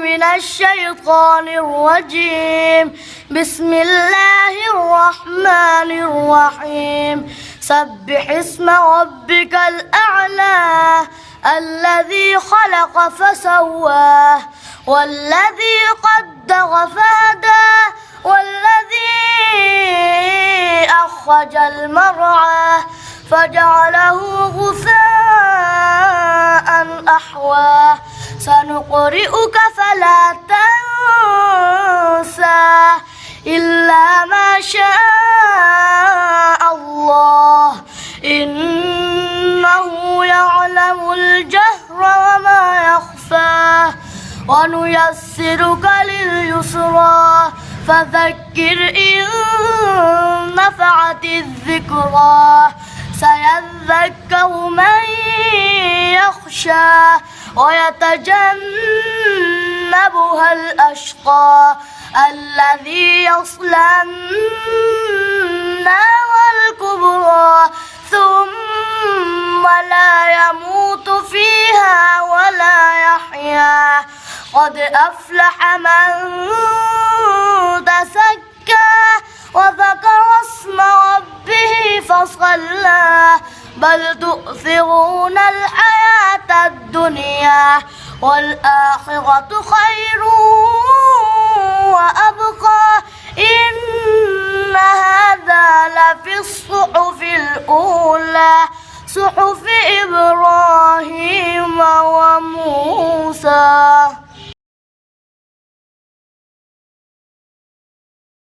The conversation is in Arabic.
من الشيطان الرجيم. بسم الله الرحمن الرحيم. سبح اسم ربك الأعلى الذي خلق فسواه والذي قدر فهدى والذي أخرج المرعى فجعله غثاء أحواه. سنقرئك فلا تنسى إلا ما شاء الله إنه يعلم الجهر وما يخفى. ونيسرك لليسرى فذكر إن نفعت الذكرى. سيذكر من يخشى ويتجنبها الأشقى الذي يصلى النار الكبرى ثم لا يموت فيها ولا يحيا. قد أفلح من تزكى وذكر اسم ربه فصلى. بل تؤثرون الحياة الدنيا والآخرة خير وأبقى. إن هذا لفي الصحف الأولى صحف إبراهيم وموسى.